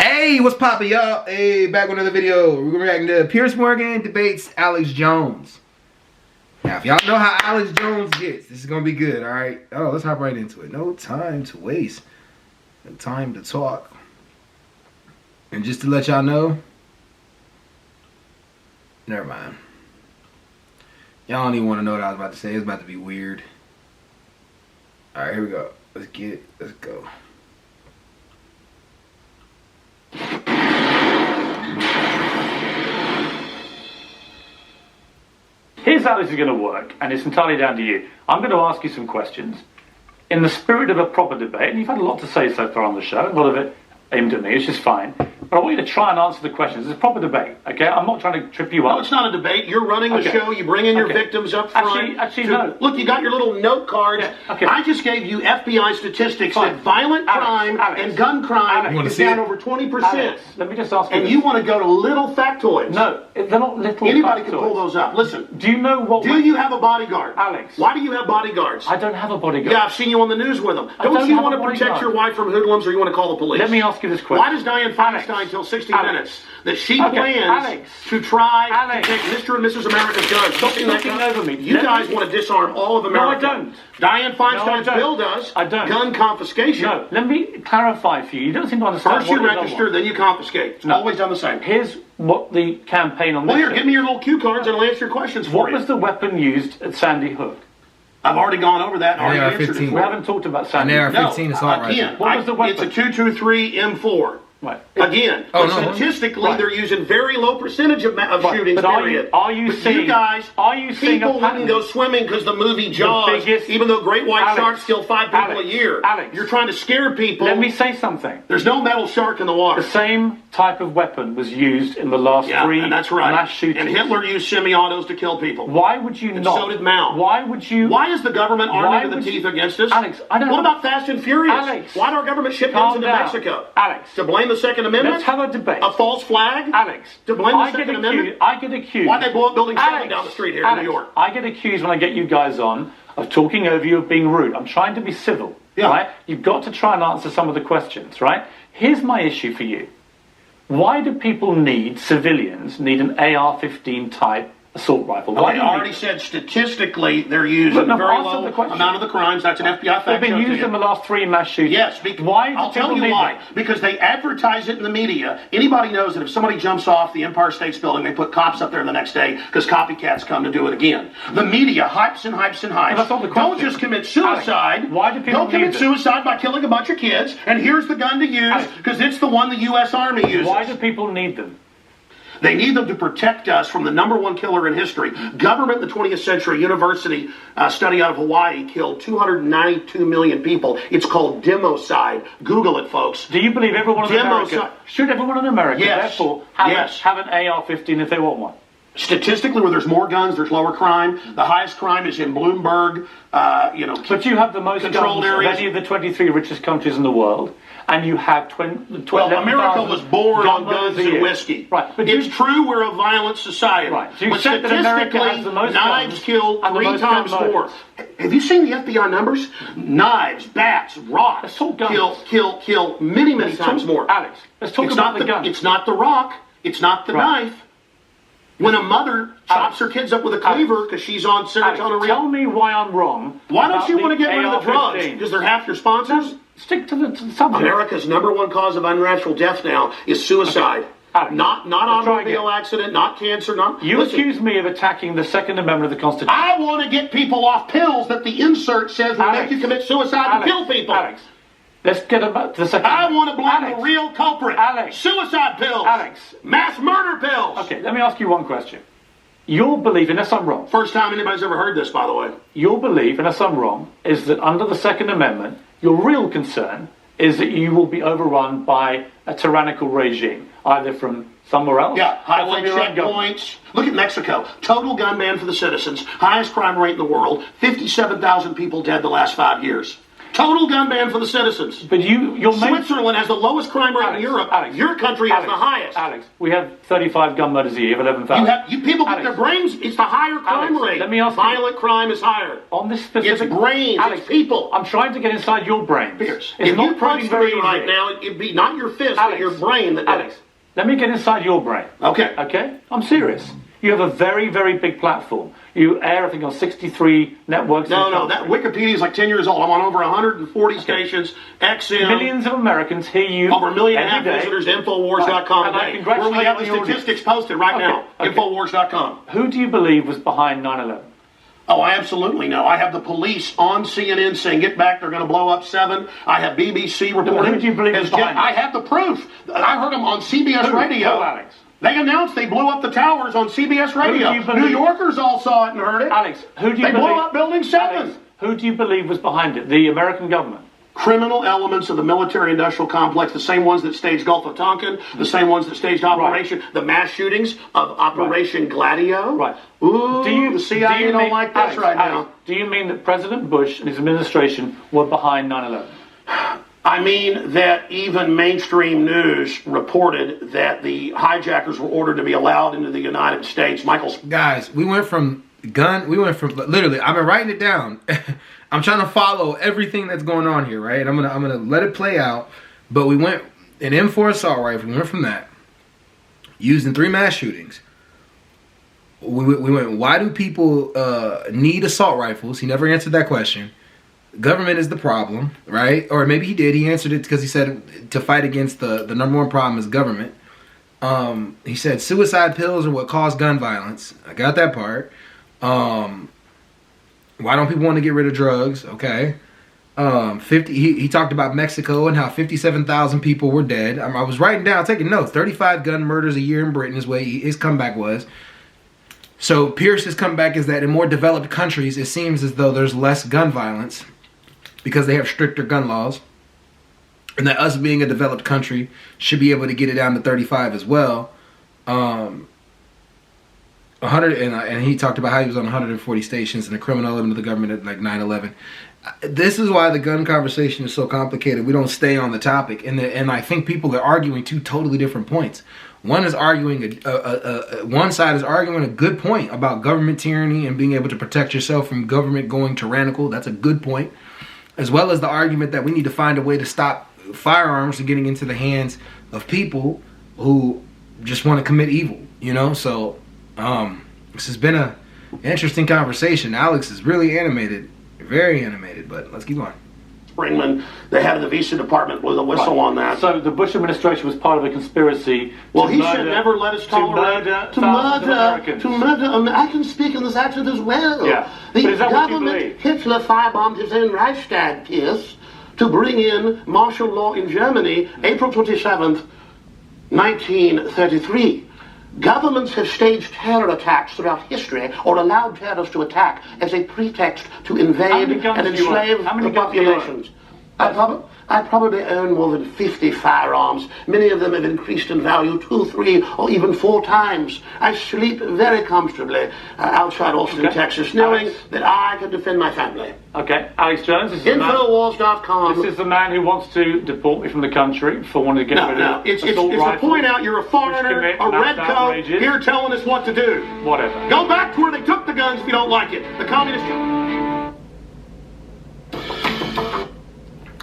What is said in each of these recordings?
Hey, what's poppin', y'all? Hey, back with another video. We're gonna react to Piers Morgan debates Alex Jones. Now, if y'all know how Alex Jones gets, this is gonna be good, all right? Oh, let's hop right into it. No time to waste. No time to talk. And just to let y'all know, never mind. Y'all don't even want to know what I was about to say. It's about to be weird. All right, here we go. Let's go. Here's how this is going to work, and it's entirely down to you. I'm going to ask you some questions in the spirit of a proper debate, and you've had a lot to say so far on the show, a lot of it aimed at me, which is fine. But I want you to try and answer the questions. It's a proper debate, okay? I'm not trying to trip you up. No, it's not a debate. You're running the show. You bring in your victims up front. Actually, no. Look, you got your little note cards. Yeah, okay. I just gave you FBI statistics that violent crime and gun crime is down over 20%. Alex, let me just ask you And this. you want to go to little factoids. No, they're not little Anybody factoids. can pull those up. Listen. Do you know what... Do you have a bodyguard? Alex. Why do you have bodyguards? I don't have a bodyguard. Yeah, I've seen you on the news with them. Don't you want to protect your wife from hoodlums, or you want to call the police? Let me ask you this question. Why does Dianne Feinstein tell 60 Minutes that she plans to try to take Mr. and Mrs. America's guns? Stop looking over me. You guys want to disarm all of America. No, I don't. Dianne Feinstein's bill does. I don't. Gun confiscation. No, let me clarify for you. You don't seem to understand. First you register, then you confiscate. It's always done the same. Here's what the campaign on this Well, here, give me your little cue cards and I'll answer your questions for What you. was the weapon used at Sandy Hook? I've already gone over that and already answered it. We haven't talked about Sandy Hook. An AR-15 assault rifle. Again, What was the weapon? It's a 223 M4. Right. Again, statistically, they're using very low percentage of shootings. But are you seeing? You guys, a people pattern? wouldn't go swimming because the movie Jaws, even though great white sharks kill 5 people a year. Alex, you're trying to scare people. Let me say something. There's no metal shark in the water. The same type of weapon was used in the last three and that's right. mass shootings. And Hitler used semi-autos to kill people. Why would you not? So did Mao. Why would you? Why is the government armed to the teeth against us? Alex, I don't. What about Fast and Furious? Alex, why did our government ship guns into Mexico? Alex, to blame the Second Amendment? Let's have a debate. A false flag? Alex, to blame the Second Amendment? I get accused. Why'd they blow up Building 7 down the street here in New York? I get accused when I get you guys on of talking over you, of being rude. I'm trying to be civil. Yeah. Right? You've got to try and answer some of the questions, right? Here's my issue for you. Why do people civilians need an AR-15 type assault rifle? I already said statistically they're used in a very low amount of the crimes. That's an FBI fact. They've been used in the last 3 mass shootings. Yes. Why? I'll tell you why. Because they advertise it in the media. Anybody knows that if somebody jumps off the Empire State Building, they put cops up there the next day because copycats come to do it again. The media hypes and hypes and hypes. That's not the question. Don't just commit suicide. Alex, why do people Don't commit suicide by killing a bunch of kids. And here's the gun to use because it's the one the U.S. Army uses. Why do people need them? They need them to protect us from the #1 killer in history. Government in the 20th century, university study out of Hawaii killed 292 million people. It's called democide. Google it, folks. Do you believe everyone in America, should everyone in America, therefore, have an AR-15 if they want one? Statistically, where there's more guns, there's lower crime. The highest crime is in Bloomberg, But you have the most guns of any of the 23 richest countries in the world. And you have America was born on guns and whiskey. Right. But it's true we're a violent society. Right. So but statistically, knives kill 3 times more. Have you seen the FBI numbers? Knives, bats, rocks kill many times more. Alex, let's talk about the gun. It's not the rock. It's not the knife. When a mother chops her kids up with a cleaver because she's on serotonin. Tell me why I'm wrong. Why don't you want to get rid of the drugs? Because they're half your sponsors? Stick to the subject. America's #1 cause of unnatural death now is suicide. Alex, not automobile accident, not cancer, You accuse me of attacking the Second Amendment of the Constitution. I want to get people off pills that the insert says will make you commit suicide and kill people. Alex, let's get about the second. I want to blame the real culprit. Suicide pills. Mass murder pills. Okay, let me ask you one question. Your belief, unless I'm wrong. First time anybody's ever heard this, by the way. Your belief, unless I'm wrong, is that under the Second Amendment, your real concern is that you will be overrun by a tyrannical regime, either from somewhere else. Yeah, highway checkpoints. Look at Mexico. Total gun ban for the citizens. Highest crime rate in the world. 57,000 people dead the last 5 years. Total gun ban for the citizens. But you're Switzerland has the lowest crime rate in Europe. Alex, your country has the highest. Alex, we have 35 gun murders a year. You have 11,000. You people get their brains. It's the higher crime rate. Let me ask Violent crime is higher. On this specific... It's brains. Alex, it's people. I'm trying to get inside your brain. Piers, It's if not you punch very me right easy. now, it'd be not your fist, Alex, but your brain that Alex, did it. let me get inside your brain. Okay. Okay? I'm serious. You have a very, very big platform. You air, I think, on 63 networks. No, that Wikipedia is like 10 years old. I'm on over 140 stations. XM. Millions of Americans hear you. Over 1.5 million every day. visitors to Infowars.com Right. And I today. congratulate Where we have the you on the statistics posted right now. Okay. Infowars.com. Who do you believe was behind 9/11? Oh, I absolutely know. I have the police on CNN saying, get back, they're going to blow up 7. I have BBC reporting. Who do you believe was behind it? I have the proof. I heard them on CBS Radio. Who, Alex? They announced they blew up the towers on CBS Radio. Who do you believe? New Yorkers all saw it and heard it. Alex, who do you They believe? blew up Building 7. Alex, who do you believe was behind it? The American government? Criminal elements of the military-industrial complex, the same ones that staged Gulf of Tonkin, the same ones that staged the mass shootings of Operation Gladio. Right. Ooh, the CIA don't like this Alex, now. Do you mean that President Bush and his administration were behind 9/11? I mean that even mainstream news reported that the hijackers were ordered to be allowed into the United States. Guys, we went from literally, I've been writing it down. I'm trying to follow everything that's going on here, right? I'm gonna let it play out. But we went an M4 assault rifle. We went from that, used in 3 mass shootings. We went, why do people need assault rifles? He never answered that question. Government is the problem, right? Or maybe he did. He answered it because he said to fight against the number one problem is government. He said suicide pills are what cause gun violence. I got that part. Why don't people want to get rid of drugs? Okay. He talked about Mexico and how 57,000 people were dead. I was writing down, taking notes. 35 gun murders a year in Britain is what his comeback was. So Pierce's comeback is that in more developed countries, it seems as though there's less gun violence because they have stricter gun laws. And that us being a developed country should be able to get it down to 35 as well. 100 and he talked about how he was on 140 stations and the criminal element of the government at like 9/11. This is why the gun conversation is so complicated. We don't stay on the topic, and I think people are arguing 2 totally different points. One is arguing one side is arguing a good point about government tyranny and being able to protect yourself from government going tyrannical. That's a good point, as well as the argument that we need to find a way to stop firearms from getting into the hands of people who just want to commit evil. You know, so. This has been an interesting conversation. Alex is really animated, very animated, but let's keep going. Springman, the head of the visa department, blew the whistle on that. So the Bush administration was part of a conspiracy. Well, he should never let us tolerate to murder. I can speak in this accent as well. Yeah. The But is that what you government, believe? Hitler firebombed his own Reichstag, Piers, to bring in martial law in Germany, April 27th, 1933. Governments have staged terror attacks throughout history or allowed terrorists to attack as a pretext to invade and enslave the populations. I probably own more than 50 firearms. Many of them have increased in value 2, 3, or even 4 times. I sleep very comfortably outside Austin, Texas, knowing that I can defend my family. Okay, Alex Jones. This is Infowars.com. This is the man who wants to deport me from the country for wanting to get rid of it's to point out you're a foreigner, a red coat, here telling us what to do. Whatever. Go back to where they took the guns if you don't like it. The communist.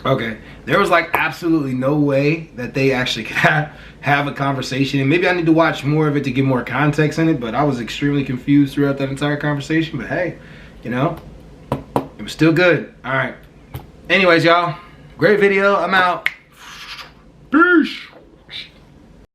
Okay, there was like absolutely no way that they actually could have a conversation, and maybe I need to watch more of it to get more context in it, but I was extremely confused throughout that entire conversation. But hey, you know, it was still good. All right, anyways, y'all, great video. I'm out. Peace.